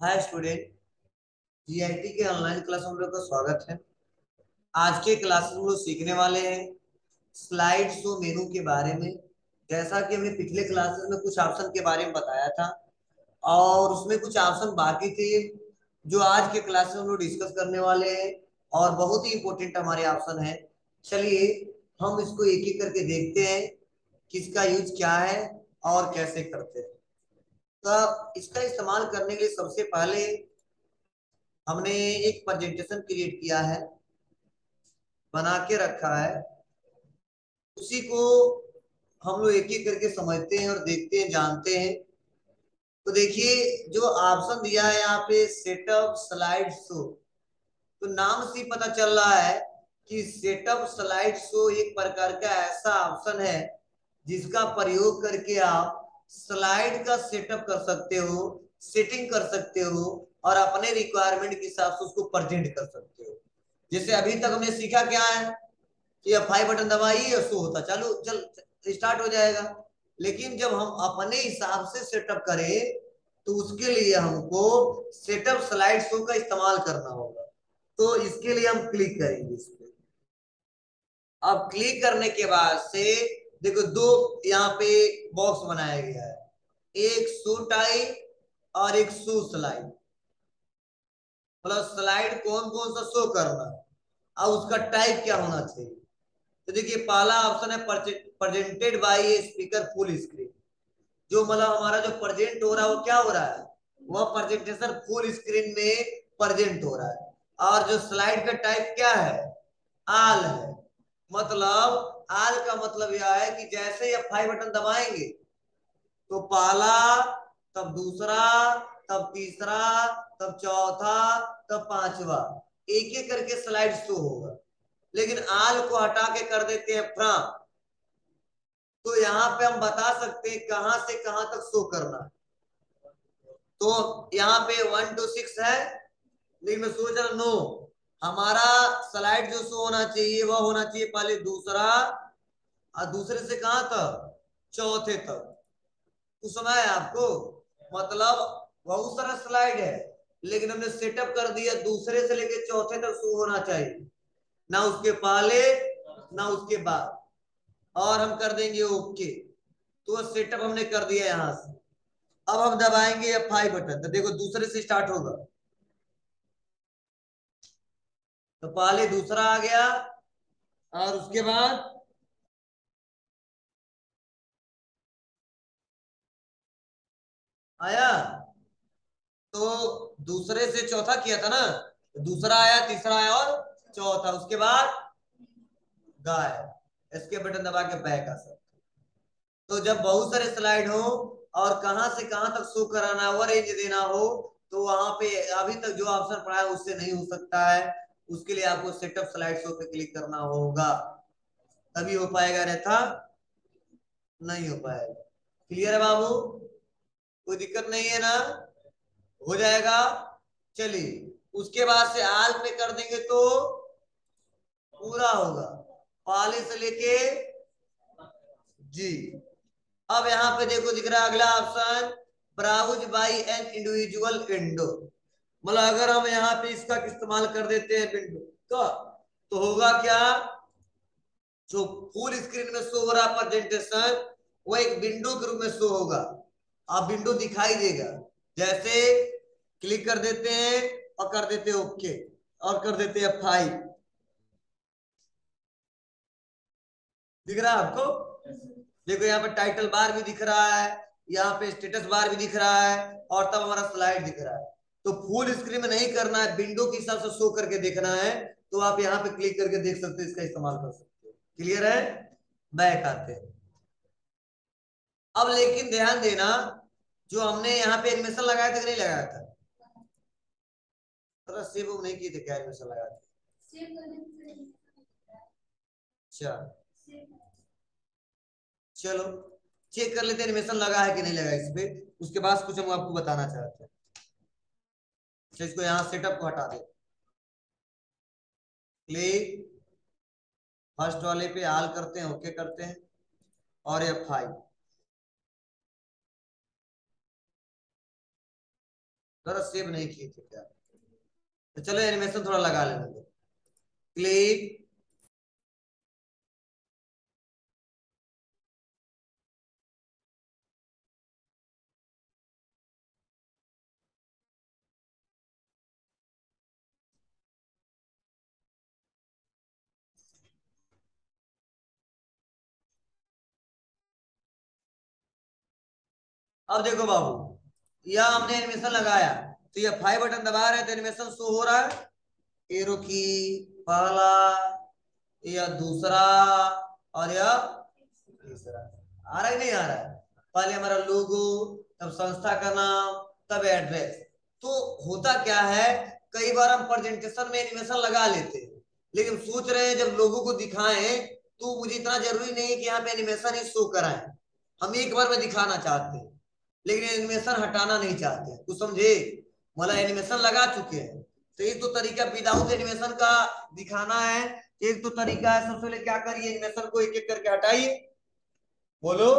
Hi student. GIT के online class में हम लोग का स्वागत है। आज के क्लास में हम लोग सीखने वाले हैं स्लाइड शो मेनू के बारे में। जैसा कि हमने पिछले क्लासेस में कुछ ऑप्शन के बारे में बताया था और उसमें कुछ ऑप्शन बाकी थे जो आज के क्लास में हम लोग डिस्कस करने वाले हैं और बहुत ही इंपॉर्टेंट हमारे ऑप्शन है। चलिए हम इसको एक एक करके देखते हैं किसका यूज क्या है और कैसे करते हैं। तो इसका इस्तेमाल करने के लिए सबसे पहले हमने एक प्रेजेंटेशन क्रिएट किया है, बना के रखा है। उसी को हम लोग एक एक करके समझते हैं और देखते हैं, जानते हैं। तो देखिए जो ऑप्शन दिया है यहाँ पे सेटअप स्लाइड शो, तो नाम से ही पता चल रहा है कि सेटअप स्लाइड शो एक प्रकार का ऐसा ऑप्शन है जिसका प्रयोग करके आप स्लाइड का सेटअप कर सकते हो, सेटिंग कर सकते हो और अपने रिक्वायरमेंट के हिसाब से उसको प्रेजेंट कर सकते हो। जैसे अभी तक हमने सीखा क्या है कि F5 बटन दबाइए और शो होता चालू चल स्टार्ट हो जाएगा। लेकिन जब हम अपने हिसाब से सेटअप करें तो उसके लिए हमको सेटअप स्लाइड शो का इस्तेमाल करना होगा। तो इसके लिए हम क्लिक करेंगे इस पे। अब क्लिक करने के बाद से देखो दो यहाँ पे बॉक्स बनाया गया है, एक शो टाइप और एक शो स्लाइड। मतलब स्लाइड कौन कौन सा शो करना है और उसका टाइप क्या होना चाहिए। तो देखिए पहला ऑप्शन है presented by a speaker full screen. जो मतलब हमारा जो प्रेजेंट हो रहा है वो क्या हो रहा है, वह प्रेजेंटेशन फुल स्क्रीन में प्रेजेंट हो रहा है। और जो स्लाइड का टाइप क्या है, आल है। मतलब आल का मतलब यह है कि जैसे ही F5 बटन दबाएंगे तो पहला, तब दूसरा, तब तीसरा, तब चौथा, तब पांचवा, एक एक करके स्लाइड शो होगा। लेकिन आल को हटा के कर देते हैं फ्रॉम, तो यहाँ पे हम बता सकते हैं कहां से कहां तक शो करना है। तो यहाँ पे 1 to 6 है, लेकिन मैं सोच रहा नो, हमारा स्लाइड जो शो होना चाहिए वह होना चाहिए पहले दूसरा और दूसरे से कहां तक, चौथे तक। कुछ समय है आपको, मतलब बहुत सारा स्लाइड है लेकिन हमने सेटअप कर दिया दूसरे से लेके चौथे तक शो होना चाहिए, ना उसके पहले ना उसके बाद। और हम कर देंगे ओके। तो सेटअप हमने कर दिया यहां से। अब हम दबाएंगे F5 बटन तो देखो दूसरे से स्टार्ट होगा। तो पहले दूसरा आ गया और उसके बाद आया। तो दूसरे से चौथा किया था ना, तो दूसरा आया, तीसरा आया और चौथा, उसके बाद गायब। इसके बटन दबा के बैक आ सकते। तो जब बहुत सारे स्लाइड हो और कहां से कहां तक शो कराना हो, रेंज देना हो, तो वहां पे अभी तक जो ऑप्शन पड़ा है उससे नहीं हो सकता है। उसके लिए आपको सेटअप स्लाइड शो पे क्लिक करना होगा, तभी हो पाएगा, रहता नहीं हो पाएगा। क्लियर है बाबू, कोई दिक्कत नहीं है ना, हो जाएगा। चलिए उसके बाद से आल पे कर देंगे तो पूरा होगा, पाले से लेके जी। अब यहाँ पे देखो दिख रहा है अगला option, browse by an individual window. मतलब अगर हम यहाँ पे इसका इस्तेमाल कर देते हैं विंडो का, तो होगा क्या, जो फुल स्क्रीन में शो हो रहा प्रेजेंटेशन वो एक विंडो के रूप में शो होगा। आप विंडो दिखाई देगा। जैसे क्लिक कर देते हैं और कर देते हैं ओके और कर देते हैं F5। दिख रहा है आपको, देखो यहाँ पे टाइटल बार भी दिख रहा है, यहाँ पे स्टेटस बार भी दिख रहा है और तब हमारा स्लाइड दिख रहा है। तो फुल स्क्रीन में नहीं करना है, विंडो के हिसाब से शो करके देखना है, तो आप यहाँ पे क्लिक करके देख सकते हो, इसका इस्तेमाल कर सकते हो। क्लियर है, बैक आते हैं। अब लेकिन ध्यान देना, जो हमने यहाँ पे एनिमेशन लगाया था कि नहीं लगाया था, थोड़ा सेव नहीं किए थे क्या, एनिमेशन लगाया था। अच्छा चलो चेक कर लेते हैं एनिमेशन लगा है कि नहीं लगा इस पे, उसके बाद कुछ हम आपको बताना चाहते हैं। अच्छा इसको यहाँ सेटअप को हटा दे, क्लिक फर्स्ट वाले पे आल करते हैं, ओके करते हैं और F5। जरा सेव नहीं किए थे क्या? तो चलो एनिमेशन थोड़ा लगा लेने दो। क्लिक। अब देखो बाबू, यह हमने एनिमेशन लगाया, तो ये 5 बटन दबा रहे हैं तो एनिमेशन शो हो रहा है। एरो की पहला, या दूसरा, और या तीसरा। आ रहा है नहीं आ रहा है? पहले हमारा लोगो, तब संस्था का नाम, तब एड्रेस। तो होता क्या है, कई बार हम प्रेजेंटेशन में एनिमेशन लगा लेते हैं, लेकिन सोच रहे हैं जब लोगों को दिखाएं तो मुझे इतना जरूरी नहीं है कि यहाँ पे एनिमेशन ही शो कराएं। हम एक बार में दिखाना चाहते हैं, लेकिन एनिमेशन हटाना नहीं चाहते, कुछ समझे? मतलब एनिमेशन लगा चुके हैं, तो एक तो तरीका विदाउट एनिमेशन का दिखाना है। एक तो तरीका है, सबसे पहले क्या करिए, एनिमेशन को एक एक करके हटाइए। बोलो।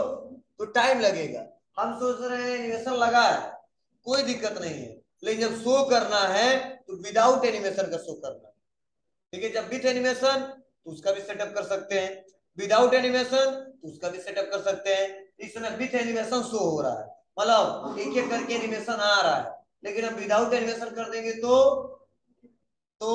तो टाइम लगेगा। हम सोच रहे हैं एनिमेशन लगा है, कोई दिक्कत नहीं है, लेकिन जब शो करना है तो विदाउट एनिमेशन का शो करना है। ठीक है, जब विथ एनिमेशन तो उसका भी सेटअप कर सकते हैं, विदाउट एनिमेशन तो उसका भी सेटअप कर सकते हैं। इस समय विथ एनिमेशन शो हो रहा है, मतलब एक एक करके एनिमेशन आ रहा है, लेकिन हम विदाउट एनिमेशन कर देंगे तो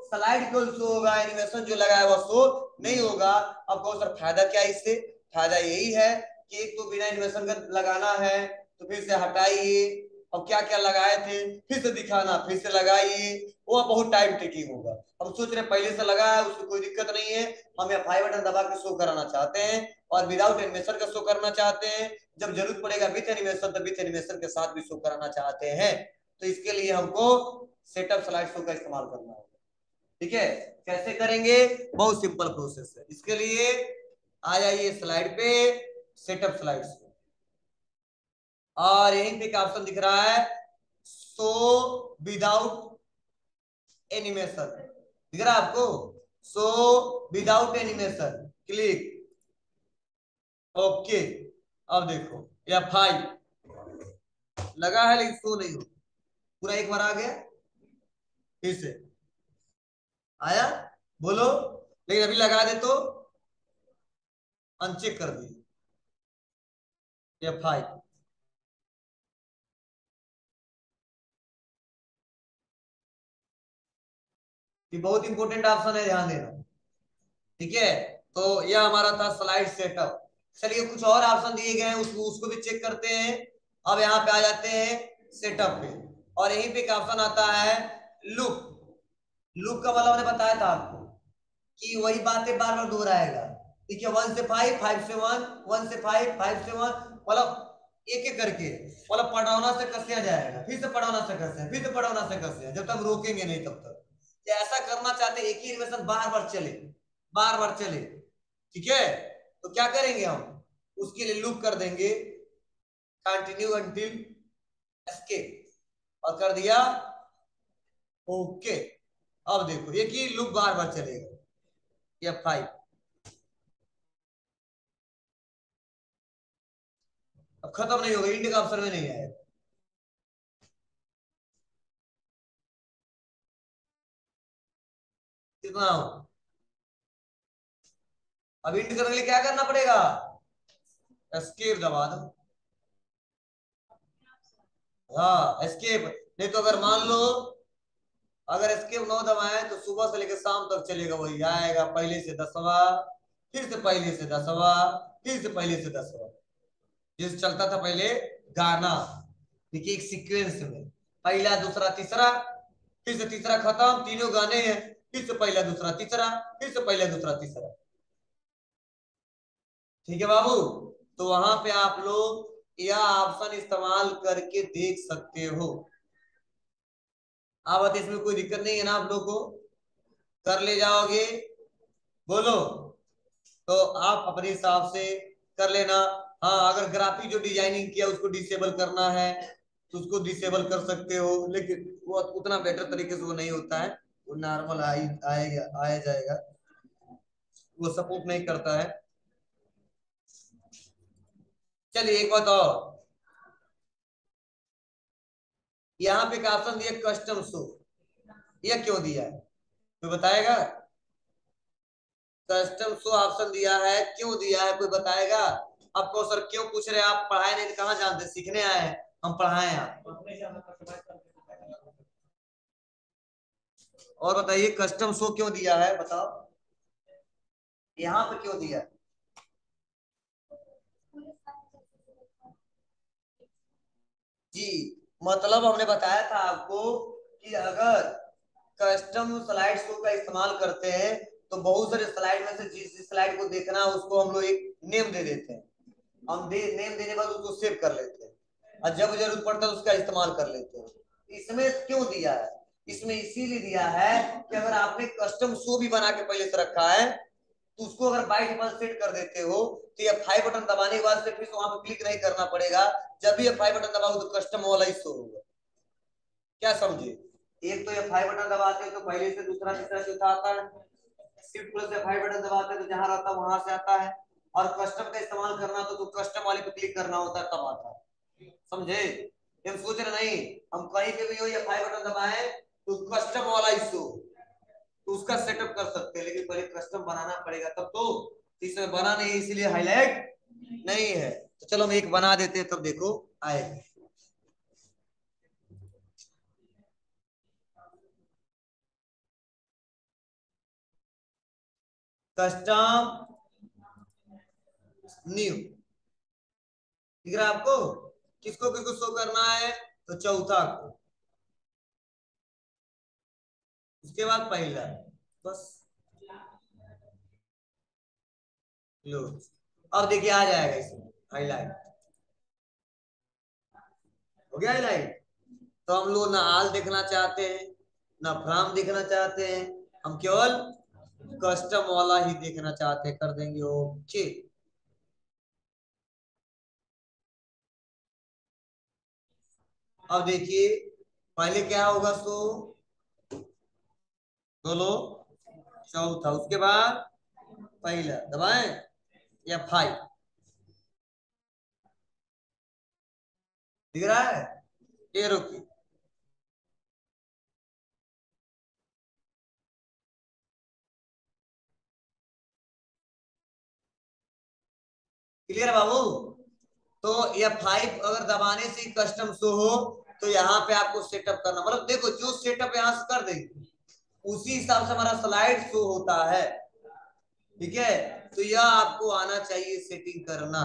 स्लाइड केवल शो होगा, एनिमेशन जो लगा है वो शो नहीं होगा। अब कहो सर फायदा क्या है इससे? फायदा यही है कि एक तो बिना एनिमेशन का लगाना है, तो फिर से हटाइए, और क्या क्या लगाए थे फिर से दिखाना, फिर से लगाइए, वो बहुत टाइम टेकिंग होगा। हम सोच रहे पहले से लगा है, उसमें कोई दिक्कत नहीं है। हम यहाँ 5 बटन दबा के शो कराना चाहते हैं और विदाउट एनिमेशन का शो करना चाहते हैं। जब जरूरत पड़ेगा विथ एनिमेशन तो विथ एनिमेशन के साथ भी शो कराना चाहते हैं। तो इसके लिए हमको सेटअप स्लाइड शो का इस्तेमाल करना होगा। ठीक है, कैसे करेंगे? बहुत सिंपल प्रोसेस है। इसके लिए आ जाइए स्लाइड पे, सेटअप स्लाइड्स, और यहीं पे एक ऑप्शन दिख रहा है, शो विदाउट एनिमेशन, दिख रहा है आपको? Show without animation, click. Okay. अब देखो, या 5 लगा है लेकिन शो नहीं हो, पूरा एक बार आ गया, फिर से आया, बोलो। लेकिन अभी लगा दे तो अनचेक कर दिए, या 5। ये बहुत इंपॉर्टेंट ऑप्शन है, ध्यान देना। ठीक है, तो यह हमारा था स्लाइड सेटअप। चलिए कुछ और ऑप्शन दिए गए हैं, उसको भी चेक करते हैं। अब यहाँ पे आ जाते हैं सेटअप पे, और यहीं पे एक ऑप्शन आता है लुक। लुक का मतलब मैंने बताया था आपको कि वही बातें बार बार दोहराएगा। ठीक है, 1 से 5, 5 से 1, 1 से 5, 5 से 1, मतलब एक एक करके, मतलब पढ़ाना से कसिया जाएगा, फिर से पढ़ाना से कसिया, फिर से पढ़ाना से कसिया, जब तक रोकेंगे नहीं तब तक। ऐसा करना चाहते हैं, एक ही एनिमेशन बार बार चले, बार बार चले। ठीक है, तो क्या करेंगे हम, उसके लिए लूप कर देंगे, कंटिन्यू अंटिल एस्केप, और कर दिया ओके। अब देखो एक ही लूप बार बार चलेगा, या 5। अब खत्म नहीं होगा, इंड का ऑप्शन में नहीं आएगा। कितना हो? अब इंड करने के लिए क्या करना पड़ेगा? एस्केप दबा दो। हाँ एस्केप, नहीं तो अगर मान लो, अगर एस्केप 9 दबाए तो सुबह से लेकर शाम तक चलेगा, वही आएगा, पहले से 10वां, फिर से पहले से 10वां, फिर से पहले से 10वां, जिस चलता था पहले गाना। देखिए एक सीक्वेंस में, पहला दूसरा तीसरा, फिर से तीसरा खत्म, तीनों गाने हैं, फिर से पहला दूसरा तीसरा, फिर से पहला दूसरा तीसरा। ठीक है बाबू, तो वहां पे आप लोग यह ऑप्शन इस्तेमाल करके देख सकते हो। अब इसमें कोई दिक्कत नहीं है ना आप लोग को? कर ले जाओगे? बोलो। तो आप अपने हिसाब से कर लेना। हाँ, अगर ग्राफिक जो डिजाइनिंग किया उसको डिसेबल करना है तो उसको डिसेबल कर सकते हो, लेकिन वो उतना बेटर तरीके से वो नहीं होता है, वो नॉर्मल आएगा, आया जाएगा, वो सपोर्ट नहीं करता है। चलिए एक बात और, यहाँ पे एक ऑप्शन दिया कस्टम शो, यह क्यों दिया है कोई बताएगा? कस्टम शो ऑप्शन दिया है, क्यों दिया है कोई बताएगा? आपको सर क्यों पूछ रहे हैं, आप पढ़ाए नहीं कहाँ जानते, सीखने आए हैं, हम पढ़ाए आप। और बताइए कस्टम शो क्यों दिया है बताओ, यहाँ पे क्यों दिया है? जी, मतलब हमने बताया था आपको कि अगर कस्टम स्लाइड शो का इस्तेमाल करते हैं तो बहुत सारे स्लाइड में से जिस स्लाइड को देखना है उसको हम लोग एक नेम दे देते हैं, हम नेम देने के बाद उसको सेव कर लेते हैं और जब जरूरत पड़ता है उसका इस्तेमाल कर लेते हैं। इसमें क्यों दिया है? इसमें इसीलिए दिया है कि अगर आपने कस्टम शो भी बना के पहले से रखा है तो उसको अगर बाय डिफॉल्ट सेट कर देते हो तो ये फाइव बटन दबाने के बाद से फिर वहां पर क्लिक नहीं करना पड़ेगा, जब भी ये फाइव बटन दबाओ तो कस्टम वाला ही शो होगा। क्या समझे? एक तो ये फाइव बटन दबाते हैं तो पहले से दूसरा तीसरा चौथा आता है, शिफ्ट प्लस से फाइव बटन दबाते हैं तो जहां रहता है वहां से आता है, और कस्टम का इस्तेमाल करना तो कस्टम वाले पे क्लिक करना होता है तब आता है। समझे? हम सोच रहे नहीं हम कहीं पे भी हो या फाइव बटन दबाए तो कस्टम वाला इशू तो उसका सेटअप कर सकते हैं, लेकिन पहले कस्टम बनाना पड़ेगा तब तो। इसमें बना नहीं इसीलिए हाईलाइट नहीं है, तो चलो हम एक बना देते हैं तब देखो आएगा। कस्टम न्यू दिख रहा है आपको? किसको किसको शो करना है? तो चौथा को, उसके बाद पहला, बस। लो, अब देखिए आ जाएगा इसमें हाईलाइट, हो गया हाईलाइट। तो हम लोग ना आल देखना चाहते हैं ना फ्राम देखना चाहते हैं, हम केवल कस्टम वाला ही देखना चाहते हैं, कर देंगे ओके। अब देखिए पहले क्या होगा सो, बोलो, चौथा, उसके बाद पहला दबाएं या फाइव, दिख रहा है ये रुकी। क्लियर है बाबू? तो ये फाइव अगर दबाने से कस्टम शो हो तो यहाँ पे आपको सेटअप करना, मतलब देखो जो सेटअप यहाँ से कर देंगे उसी हिसाब से हमारा स्लाइड शो होता है। ठीक है, तो यह आपको आना चाहिए सेटिंग करना।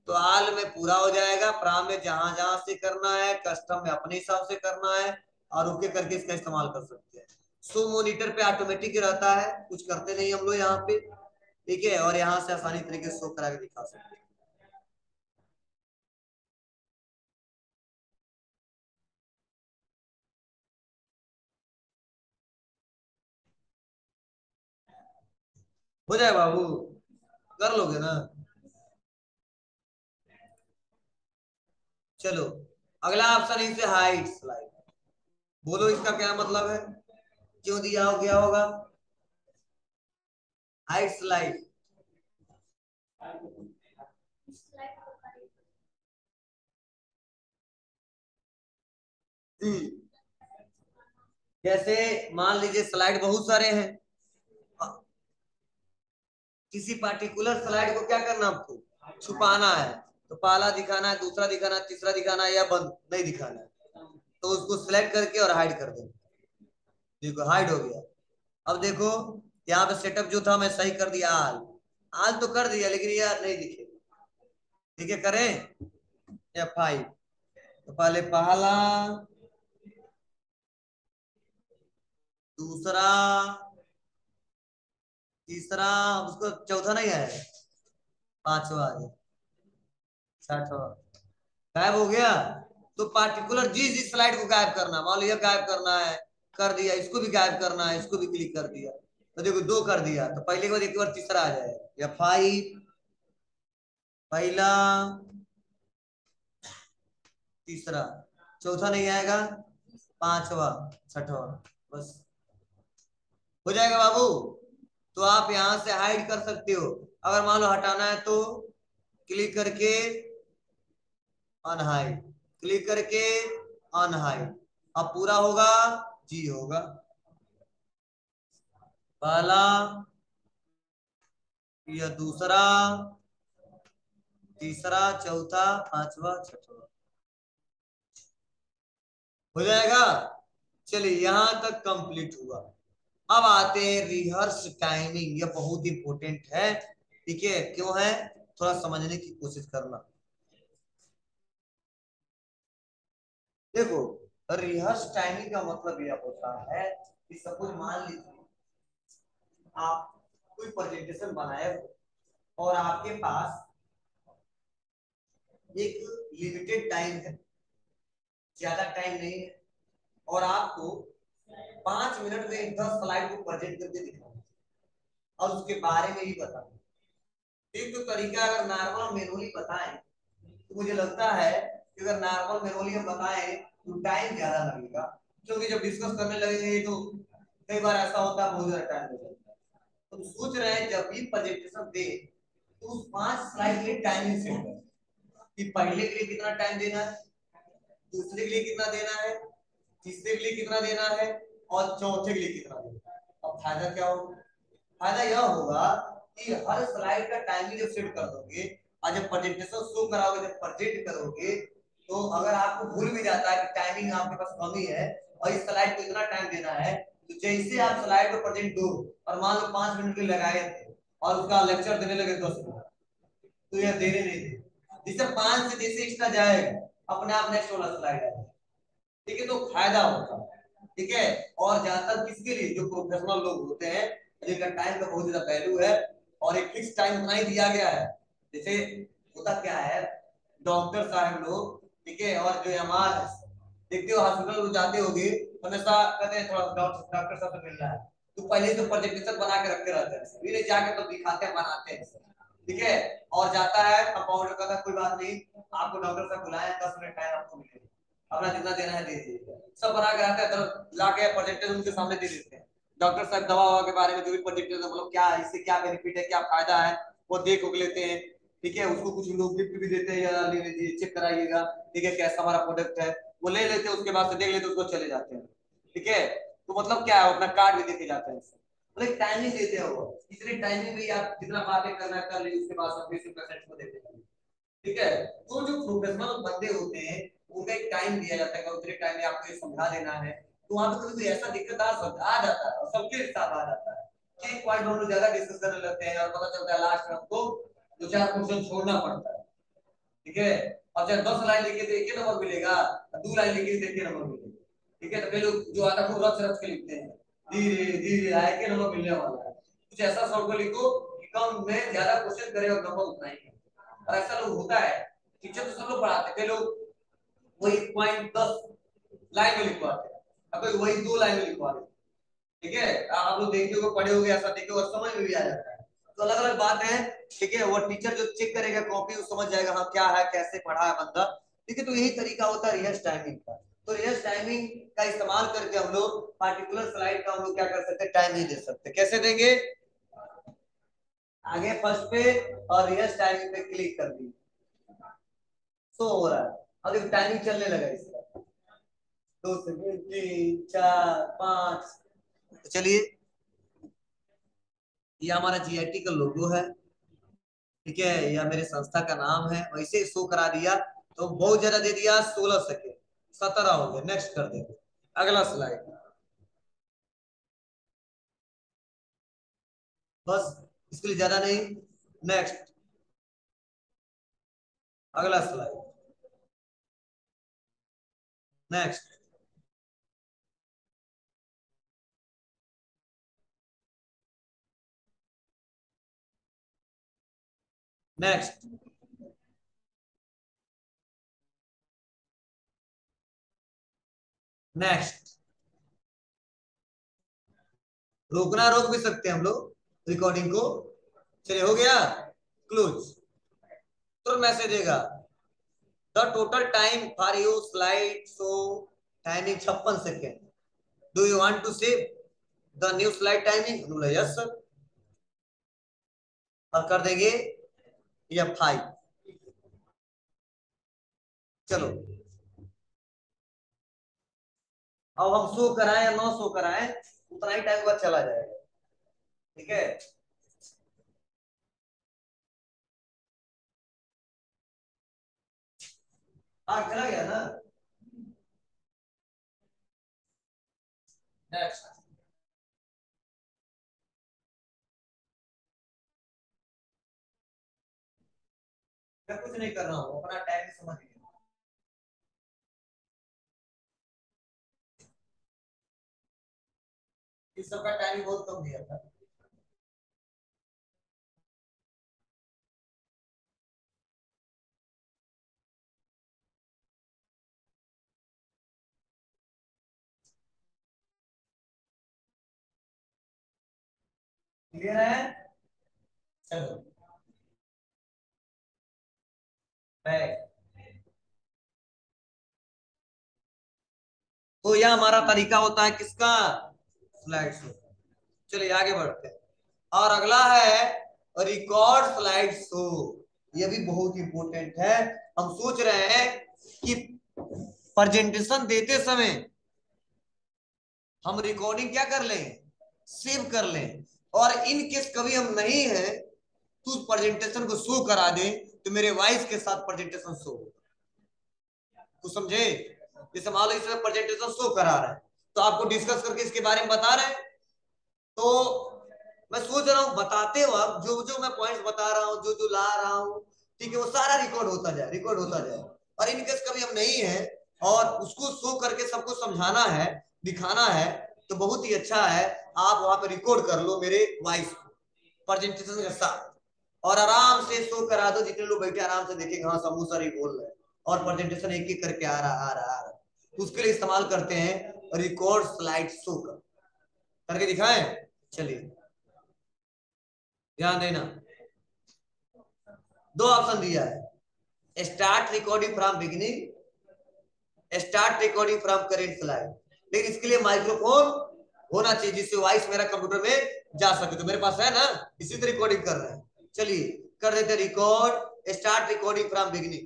तो आल में पूरा हो जाएगा, प्राम में जहां जहां से करना है, कस्टम में अपने हिसाब से करना है, और ओके करके इसका इस्तेमाल कर सकते हैं। सो मॉनिटर पे ऑटोमेटिक रहता है, कुछ करते नहीं हम लोग यहाँ पे। ठीक है, और यहाँ से आसानी तरीके से शो करा के दिखा सकते हैं। हो जाए बाबू, कर लोगे ना? चलो, अगला ऑप्शन इनसे हाइट स्लाइड, बोलो इसका क्या मतलब है, क्यों दिया हो गया होगा हाइट स्लाइड? जैसे मान लीजिए स्लाइड बहुत सारे हैं, किसी पार्टिकुलर स्लाइड को क्या करना आपको छुपाना है, तो पहला दिखाना है, दूसरा दिखाना है, तीसरा दिखाना है, या बंद नहीं दिखाना है, तो उसको सिलेक्ट करके और हाइड कर देंगे। देखो हाइड हो गया। अब देखो यहाँ पे सेटअप जो था मैं सही कर दिया, आल आल तो कर दिया लेकिन ये नहीं दिखे। ठीक है, करें या फाइव, तो पहले पहला, दूसरा, तीसरा, उसको चौथा नहीं है, पांचवा आ गया, छठवा गायब हो गया। तो पार्टिकुलर जिस जिस स्लाइड को गायब करना, मान लो गायब करना है, कर दिया, इसको भी गायब करना है, इसको भी क्लिक कर दिया, तो देखो दो कर दिया, तो पहले के बाद एक बार तीसरा आ जाएगा, या फाइव, पहला, तीसरा, चौथा नहीं आएगा, पांचवा, छठवा, बस हो जाएगा बाबू। तो आप यहां से हाइड कर सकते हो, अगर मान लो हटाना है तो क्लिक करके अनहाइड, क्लिक करके अनहाइड, अब पूरा होगा जी होगा, पहला, या दूसरा, तीसरा, चौथा, पांचवा, छठवा, हो जाएगा। चलिए यहां तक कंप्लीट हुआ। अब आते हैं रिहर्स टाइमिंग, ये बहुत इंपॉर्टेंट है। ठीक है, क्यों है, थोड़ा समझने की कोशिश करना। देखो, रिहर्स टाइमिंग का मतलब यह होता है कि सपोज मान लीजिए आप कोई प्रेजेंटेशन बनाए हो और आपके पास एक लिमिटेड टाइम है, ज्यादा टाइम नहीं है, और आपको 5 मिनट में 10 स्लाइड को प्रेजेंट करके दिखाना है और उसके बारे में ही बताना। एक तो तरीका अगर नॉर्मल मैनुअली बताएं तो मुझे लगता है कि अगर नॉर्मल मैनुअली हम बताएं तो टाइम ज्यादा लगेगा, क्योंकि जब डिस्कस करने लगेंगे तो कई बार ऐसा होता है बहुत ज्यादा टाइम हो जाता है। तो सोच रहे हैं जब भी प्रेजेंटेशन दे तो उस 5 स्लाइड के लिए टाइमिंग सेट करें कि पहले के लिए कितना टाइम देना है, दूसरे के लिए कितना देना है, तीसरे के लिए कितना देना है, और चौथे के लिए कितना देना है। अब फायदा क्या होगा, फायदा यह होगा कि हर स्लाइड का टाइमिंग जब सेट कर दोगे और जब प्रेजेंटेशन शो कराओगे, जब प्रेजेंट करोगे, तो अगर आपको भूल भी जाता है कि टाइमिंग आपके पास कमी है और इस स्लाइड को इतना टाइम देना है, तो जैसे आप स्लाइड को प्रेजेंट दो और मान लो 5 मिनट के लगाए थे और उसका लेक्चर देने लगे 10 मिनट, तो यह देने नहीं दे, जिससे 5 से जैसे एक्स्ट्रा जाएगा अपने आप नेक्स्ट वाला स्लाइड आएगा। ठीक है, तो फायदा होता है। ठीक है, और ज्यादातर किसके लिए, जो प्रोफेशनल लोग होते हैं जिनका टाइम का बहुत ज्यादा वैल्यू है और एक फिक्स टाइम उतना ही दिया गया है। जैसे होता क्या है, डॉक्टर साहब लोग, ठीक है, और जो हमारे देखते हो हॉस्पिटल में जाते होगे, हमेशा कहते हैं थोड़ा डॉक्टर साहब से मिलना है, तो पहले तो प्रेजेंटेशन बना के रखे रहते हैं, फिर जाके तो दिखाते हैं, बनाते हैं। ठीक है, और जाता है कंपाउंडर, कहता कोई बात नहीं, आपको डॉक्टर साहब बुलाए, 10 मिनट टाइम आपको मिलेगा, अपना जितना देना है दे दीजिए, सब बना के आता है, तो लाके प्रोजेक्टर उनके सामने दे देते हैं। डॉक्टर साहब दवा ववा के बारे में जो भी प्रोजेक्टर मतलब क्या है, इससे क्या बेनिफिट है, क्या फायदा है, वो देख उग लेते हैं। ठीक है, उसको कुछ लोग गिफ्ट भी देते हैं, या ले लीजिए चेक कराइएगा, ठीक है, कैसा हमारा प्रोडक्ट है, वो ले लेते हैं, उसके बाद से देख लेते उसको चले जाते हैं। ठीक है, तो मतलब क्या है, अपना कार्ड भी देके जाते हैं, मतलब टाइमिंग देते हो, इसलिए टाइमिंग में आप जितना बातें करना कर लीजिए, उसके बाद सब 20% को देते हैं। ठीक है, तो जो प्रोफेशनल बंदे होते हैं उनका एक टाइम दिया जाता है कि उतने टाइम में आपको ये समझा देना है, तो वहां पे कोई ऐसा दिक्कत आ जाता है और सबके साथ आ जाता है कि एक पॉइंट हम लोग ज्यादा डिस्कस करने लगते हैं और पता चलता है लास्ट में हमको 2-4 क्वेश्चन छोड़ना पड़ता है। ठीक है, अब चाहे 10 लाइन लिखे तो एक ही नंबर मिलेगा, 2 लाइन लिखे तो एक ही नंबर मिलेगा। ठीक है, तो कई लोग जो आता है रच रच के लिखते हैं, धीरे धीरे आए के नंबर मिलने वाला है, कुछ ऐसा शॉर्ट में लिखो कि कम में ज्यादा क्वेश्चन करे और नंबर उतना ही है। और ऐसा लोग होता है, टीचर तो सब लोग पढ़ाते हैं, कई लोग वही पॉइंट 10 लाइन में लिखवाते हैं, अब कोई वही 2 लाइन में लिखवा देते हैं। ठीक है, आप लोग देखे होगे, पढ़े होगे, ऐसा देखे और समझ में भी आ जाता है, तो अलग अलग बात है। ठीक है, वो टीचर जो चेक करेगा कॉपी, वो समझ जाएगा हाँ क्या है, कैसे पढ़ा है बंदा। ठीक है, तो यही तरीका होता है रिहर्स टाइमिंग का। तो रिहर्स टाइमिंग का इस्तेमाल करके हम लोग पार्टिकुलर स्लाइड का हम लोग क्या कर सकते हैं, टाइम ही दे सकते हैं। कैसे देंगे, आगे फर्स्ट पे और रिहर्स टाइमिंग पे क्लिक कर दी, शो हो रहा है, अब देखो टाइमिंग चलने लगा इसका, 2 सेकंड, 3, 4, 5। तो चलिए, ये हमारा जीआईटी का लोगो है। ठीक है, या मेरे संस्था का नाम है, वैसे ही शो करा दिया, तो बहुत ज्यादा दे दिया, 16 सेकेंड, 17 हो गए, नेक्स्ट कर देंगे, अगला स्लाइड, बस, इसके लिए ज्यादा नहीं, नेक्स्ट, अगला स्लाइड, नेक्स्ट, नेक्स्ट, नेक्स्ट। रोकना रोक भी सकते हैं हम लोग रिकॉर्डिंग को। चलिए हो गया, क्लोज, तो मैसेज देगा the total time for you slide show timing 56 second, do you want to save the new slide timing, बोला यस सर, और कर देंगे F5। चलो अब हम शो कराएं या ना शो कराएं, उतना ही टाइम बाद चला जाएगा। ठीक है, हाँ चला गया ना। नेक्स्ट। मैं कुछ नहीं कर रहा हूँ, अपना टाइम समझ गया। इस सबका टाइम बहुत कम दिया था। क्लियर है? चलो बैक। तो यह हमारा तरीका होता है किसका? Slide show. चलिए आगे बढ़ते हैं। और अगला है रिकॉर्ड स्लाइड शो। यह भी बहुत इंपॉर्टेंट है। हम सोच रहे हैं कि प्रेजेंटेशन देते समय हम रिकॉर्डिंग क्या कर लें, सेव कर लें, और इन केस कभी हम नहीं है तो उस प्रेजेंटेशन को शो करा दें, तो मेरे वॉइस के साथ प्रेजेंटेशन शो हो। कुछ समझे? जैसे मान लो इसमें प्रेजेंटेशन शो करा रहा है, तो आपको डिस्कस करके इसके बारे में बता रहे हैं, तो मैं सोच रहा हूँ बताते वक्त जो जो मैं पॉइंट्स बता रहा हूँ, जो जो ला रहा हूँ, ठीक है, वो सारा रिकॉर्ड होता जाए, रिकॉर्ड होता जाए। और इनकेस कभी हम नहीं है और उसको शो करके सबको समझाना है, दिखाना है, तो बहुत ही अच्छा है, आप वहां पे रिकॉर्ड कर लो मेरे वॉइस को प्रेजेंटेशन के साथ, और आराम से शो करा दो, जितने लोग बैठे आराम से देखेंगे हाँ समूह सर ही बोल रहे हैं, और प्रेजेंटेशन एक एक करके आ रहा आ रहा आ रहा। तो उसके लिए इस्तेमाल करते हैं रिकॉर्ड स्लाइड शो का। करके दिखाएं? चलिए ध्यान देना। दो ऑप्शन दिया है, start recording from beginning, start recording from current slide. लेकिन इसके लिए माइक्रोफोन होना चाहिए जिससे वॉइस मेरा कंप्यूटर में जा सके। तो मेरे पास है ना, इसी से रिकॉर्डिंग कर रहे हैं। चलिए कर देते record start recording from beginning.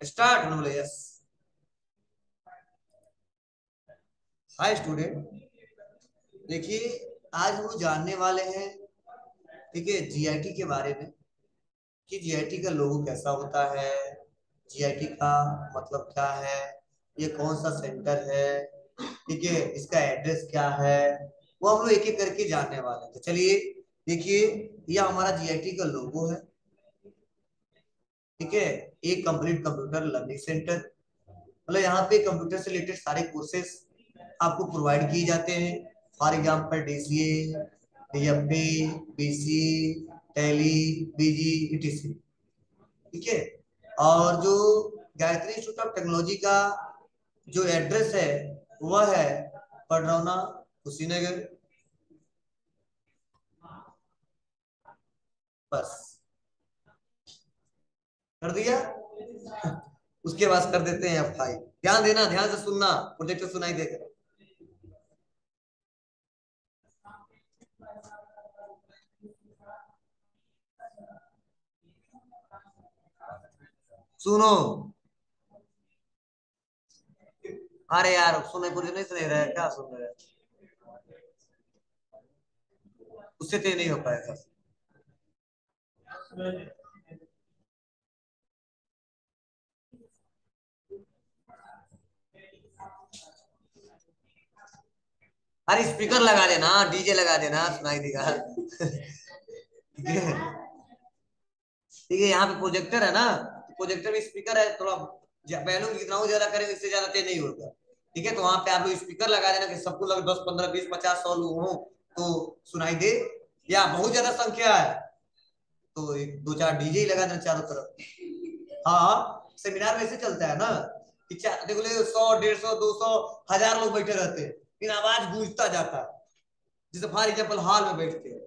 Start बोले यस। हाय स्टूडेंट, देखिए आज हम लोग जानने वाले हैं, ठीक है, जीआईटी के बारे में, कि जीआईटी का लोगो कैसा होता है, जीआईटी का मतलब क्या है, ये कौन सा सेंटर है, ठीक है, इसका एड्रेस क्या है, वो हम लोग एक एक करके जानने वाले हैं। तो चलिए देखिए, ये हमारा जीआईटी का लोगो है, ठीक है। एक कंप्लीट कंप्यूटर लर्निंग सेंटर, मतलब यहाँ पे कंप्यूटर से रिलेटेड सारे कोर्सेस आपको प्रोवाइड किए जाते हैं। For example DCA, DFB, BC, Tally, BG, ETC, ठीक है। और जो गायत्री इंस्टीट्यूट ऑफ टेक्नोलॉजी का जो एड्रेस है वह है पडरौना, कुशीनगर। बस कर दिया। उसके बाद कर देते हैं F5। ध्यान देना, ध्यान से सुनना, प्रोजेक्टर सुनाई देगा। सुनो, अरे यार सुने कुछ नहीं, सुन रहा है क्या, सुन रहे हैं? उससे तेज नहीं हो पाएगा। अरे स्पीकर लगा देना, डीजे लगा देना, सुनाई देगा। ठीक है, ठीक है, यहाँ पे प्रोजेक्टर है ना, तो प्रोजेक्टर में स्पीकर है, थोड़ा वैल्यूम जितना हो ज्यादा करेंगे इससे ज्यादा तेज नहीं होगा। ठीक है, तो वहां पे आप लोग स्पीकर लगा देना कि सबको लग 10 15 20 50 100 लोग हों तो सुनाई दे, या बहुत ज्यादा संख्या है तो एक दो चार डीजे ही लगा देना चारों तरफ। हाँ सेमिनार में ऐसे चलता है ना कि देखो 100 150 200 1000 लोग बैठे रहते हैं, लेकिन आवाज गूंजता जाता है, जैसे फॉर एग्जाम्पल हॉल में बैठते हैं।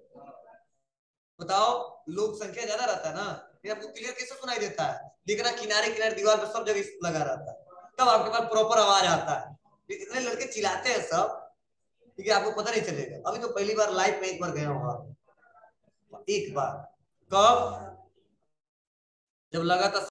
बताओ, लोग संख्या ज्यादा रहता है ना, फिर आपको क्लियर कैसे सुनाई देता है? देखना किनारे किनारे दीवार पे सब जगह लगा रहता है, तब आपके पास प्रॉपर आवाज आता है। इतने लड़के चिल्लाते हैं सब, ठीक है, आपको पता नहीं चलेगा। अभी तो पहली बार लाइव में एक बार गया हूँ, एक बार। कब? जब लगा था